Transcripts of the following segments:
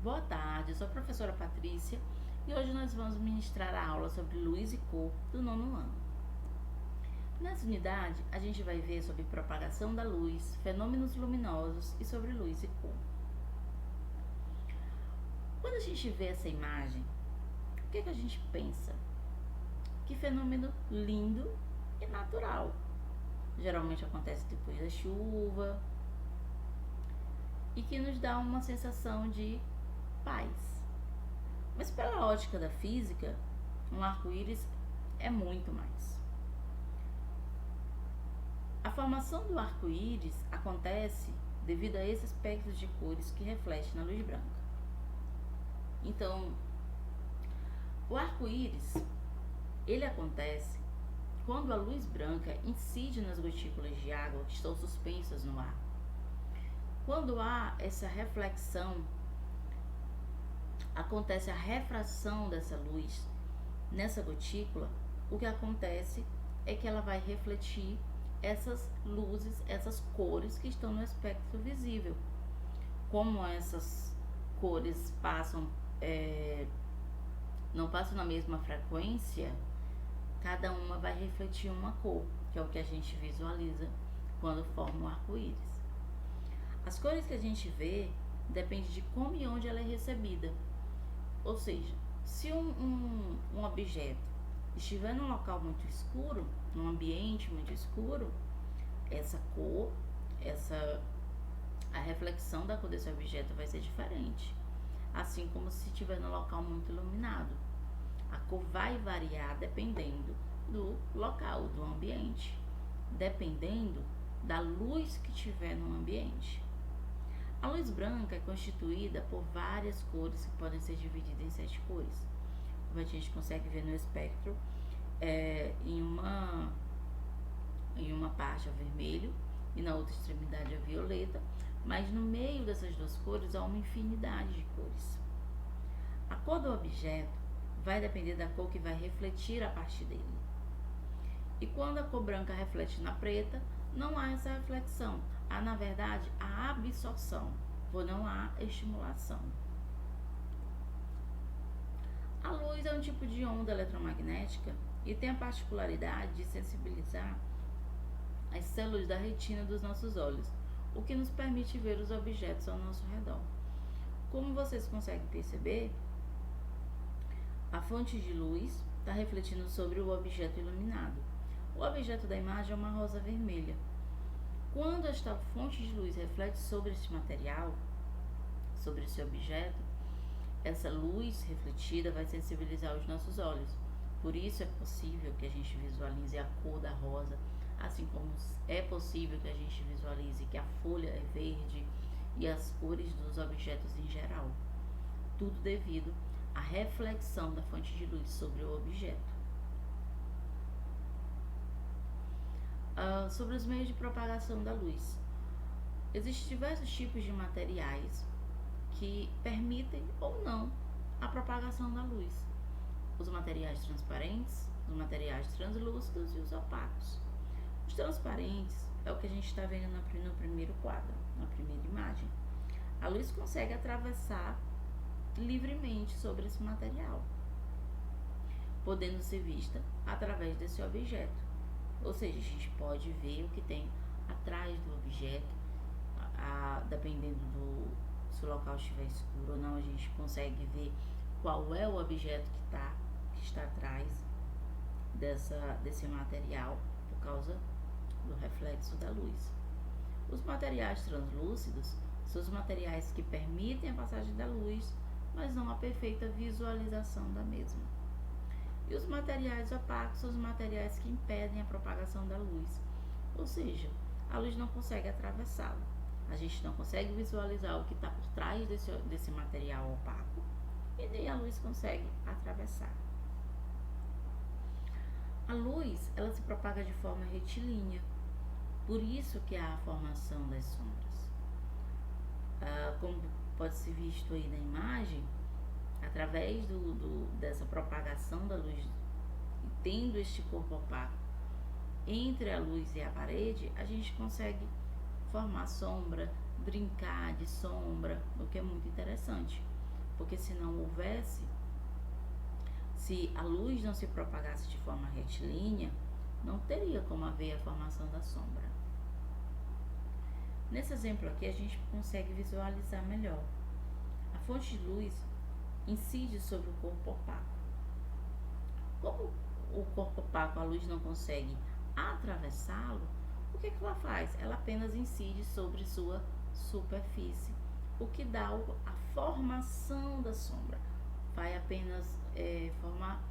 Boa tarde, eu sou a professora Patrícia e hoje nós vamos ministrar a aula sobre luz e cor do nono ano. Nessa unidade, a gente vai ver sobre propagação da luz, fenômenos luminosos e sobre luz e cor. Quando a gente vê essa imagem, o que a gente pensa? Que fenômeno lindo e natural. Geralmente acontece depois da chuva e que nos dá uma sensação de paz. Mas pela ótica da física, um arco-íris é muito mais. A formação do arco-íris acontece devido a esses espectros de cores que refletem na luz branca. Então, o arco-íris, ele acontece quando a luz branca incide nas gotículas de água que estão suspensas no ar. Quando há essa reflexão, acontece a refração dessa luz nessa gotícula, o que acontece é que ela vai refletir essas luzes, essas cores que estão no espectro visível. Como essas cores não passam na mesma frequência, cada uma vai refletir uma cor, que é o que a gente visualiza quando forma o arco-íris. As cores que a gente vê depende de como e onde ela é recebida. Ou seja, se um objeto estiver num local muito escuro, num ambiente muito escuro, essa cor, a reflexão da cor desse objeto vai ser diferente. Assim como se estiver num local muito iluminado. A cor vai variar dependendo do local, do ambiente, dependendo da luz que tiver no ambiente. A luz branca é constituída por várias cores que podem ser divididas em 7 cores. Como a gente consegue ver no espectro, em uma parte é vermelho e na outra extremidade é violeta, mas no meio dessas duas cores há uma infinidade de cores. A cor do objeto vai depender da cor que vai refletir a partir dele. E quando a cor branca reflete na preta, não há essa reflexão. Há, na verdade, a absorção, ou não há estimulação. A luz é um tipo de onda eletromagnética e tem a particularidade de sensibilizar as células da retina dos nossos olhos, o que nos permite ver os objetos ao nosso redor. Como vocês conseguem perceber, a fonte de luz está refletindo sobre o objeto iluminado. O objeto da imagem é uma rosa vermelha. Quando esta fonte de luz reflete sobre esse material, sobre esse objeto, essa luz refletida vai sensibilizar os nossos olhos. Por isso é possível que a gente visualize a cor da rosa, assim como é possível que a gente visualize que a folha é verde e as cores dos objetos em geral. Tudo devido à reflexão da fonte de luz sobre o objeto. Sobre os meios de propagação da luz. Existem diversos tipos de materiais que permitem ou não a propagação da luz. Os materiais transparentes, os materiais translúcidos e os opacos. Os transparentes é o que a gente está vendo no primeiro quadro, na primeira imagem. A luz consegue atravessar livremente sobre esse material, podendo ser vista através desse objeto. Ou seja, a gente pode ver o que tem atrás do objeto, dependendo se o local estiver escuro ou não, a gente consegue ver qual é o objeto que está atrás desse material por causa do reflexo da luz. Os materiais translúcidos são os materiais que permitem a passagem da luz, mas não a perfeita visualização da mesma. E os materiais opacos são os materiais que impedem a propagação da luz, ou seja, a luz não consegue atravessá-lo. A gente não consegue visualizar o que está por trás desse material opaco e nem a luz consegue atravessar. A luz, ela se propaga de forma retilínea, por isso que há a formação das sombras. Como pode ser visto aí na imagem, através dessa propagação da luz, tendo este corpo opaco entre a luz e a parede, a gente consegue formar sombra, brincar de sombra, o que é muito interessante. porque se não houvesse, se a luz não se propagasse de forma retilínea, não teria como haver a formação da sombra. Nesse exemplo aqui, a gente consegue visualizar melhor. A fonte de luz incide sobre o corpo opaco. Como o corpo opaco, a luz não consegue atravessá-lo, o que ela faz? Ela apenas incide sobre sua superfície, o que dá a formação da sombra. Vai apenas formar,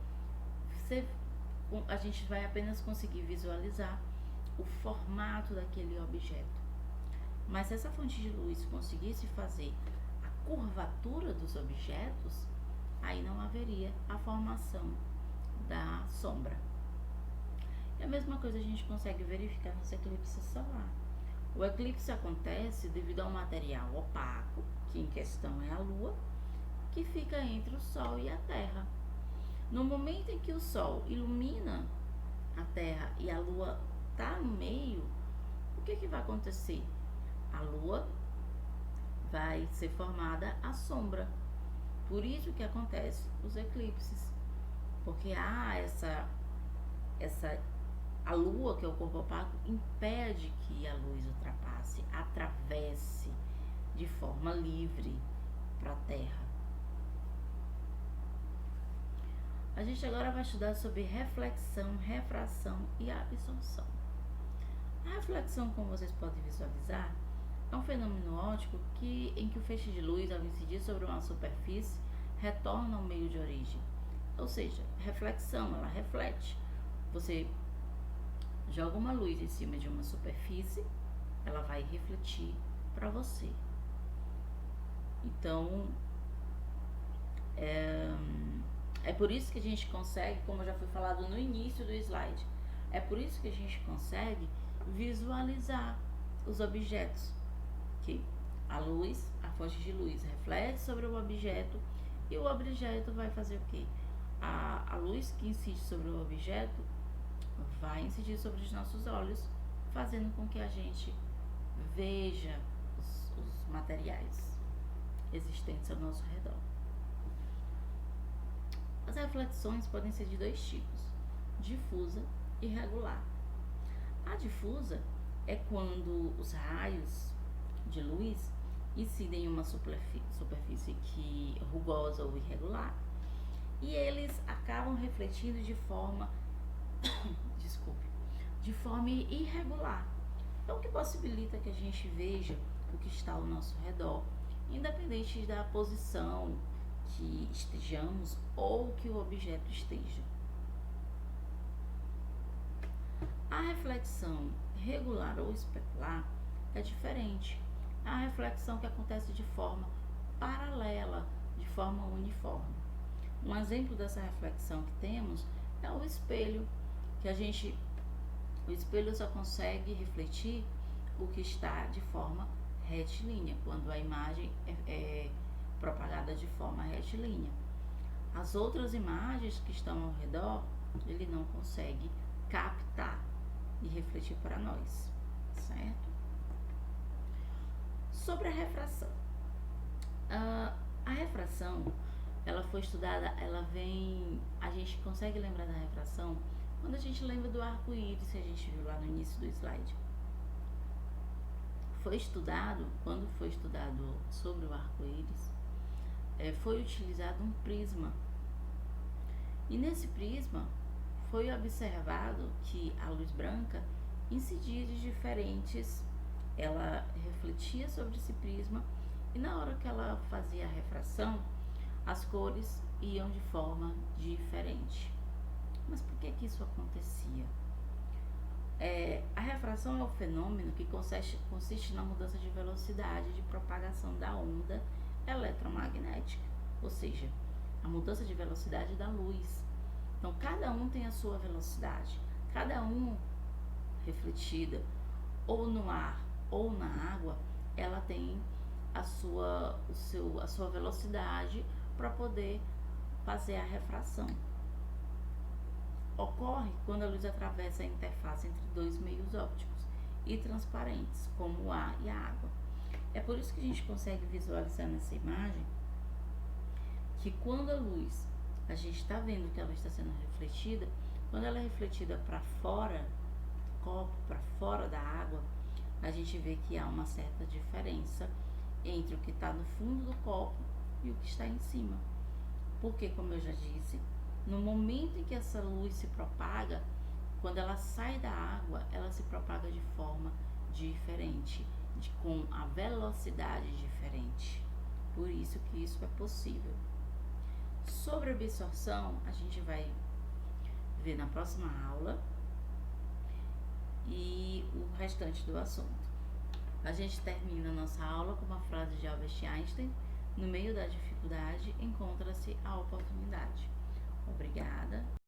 a gente vai apenas conseguir visualizar o formato daquele objeto. Mas se essa fonte de luz conseguisse fazer a curvatura dos objetos, aí não haveria a formação da sombra. E a mesma coisa a gente consegue verificar nos eclipses solar. O eclipse acontece devido a um material opaco, que em questão é a Lua, que fica entre o Sol e a Terra. No momento em que o Sol ilumina a Terra e a Lua está no meio, o que vai acontecer? A Lua vai ser formada a sombra. Por isso que acontece os eclipses. Porque a Lua, que é o corpo opaco, impede que a luz ultrapasse, atravesse de forma livre para a Terra. A gente agora vai estudar sobre reflexão, refração e absorção. A reflexão, como vocês podem visualizar, é um fenômeno óptico em que o feixe de luz, ao incidir sobre uma superfície, retorna ao meio de origem. Ou seja, reflexão, ela reflete. Você joga uma luz em cima de uma superfície, ela vai refletir para você. Então, é por isso que a gente consegue, como eu já foi falado no início do slide, é por isso que a gente consegue visualizar os objetos. Que a luz, a fonte de luz reflete sobre o objeto e o objeto vai fazer o quê? A luz que incide sobre o objeto vai incidir sobre os nossos olhos, fazendo com que a gente veja os materiais existentes ao nosso redor. As reflexões podem ser de dois tipos, difusa e regular. A difusa é quando os raios de luz incidem em uma superfície rugosa ou irregular e eles acabam refletindo de forma irregular. Então, o que possibilita que a gente veja o que está ao nosso redor, independente da posição que estejamos ou que o objeto esteja. A reflexão regular ou especular é diferente. É a reflexão que acontece de forma paralela, de forma uniforme. Um exemplo dessa reflexão que temos é o espelho, o espelho só consegue refletir o que está de forma retilínea, quando a imagem é propagada de forma retilínea. As outras imagens que estão ao redor, ele não consegue captar e refletir para nós, certo? Sobre a refração. A refração, ela foi estudada, a gente consegue lembrar da refração quando a gente lembra do arco-íris que a gente viu lá no início do slide. Quando foi estudado sobre o arco-íris, foi utilizado um prisma. E nesse prisma foi observado que a luz branca incidia de diferentes, ela refletia sobre esse prisma e na hora que ela fazia a refração, as cores iam de forma diferente. Mas por que isso acontecia? A refração é um fenômeno que consiste na mudança de velocidade de propagação da onda eletromagnética, ou seja, a mudança de velocidade da luz. Então, cada um tem a sua velocidade, cada um refletida ou no ar ou na água, ela tem a sua velocidade para poder fazer a refração. Ocorre quando a luz atravessa a interface entre dois meios ópticos e transparentes, como o ar e a água. É por isso que a gente consegue visualizar nessa imagem que quando a luz, a gente está vendo que ela está sendo refletida, quando ela é refletida para fora do copo, para fora da água, a gente vê que há uma certa diferença entre o que está no fundo do copo e o que está em cima. Porque, como eu já disse, no momento em que essa luz se propaga, quando ela sai da água, ela se propaga de forma diferente, com a velocidade diferente. Por isso que isso é possível. Sobre absorção, a gente vai ver na próxima aula e o restante do assunto. A gente termina a nossa aula com uma frase de Albert Einstein: no meio da dificuldade encontra-se a oportunidade. Obrigada.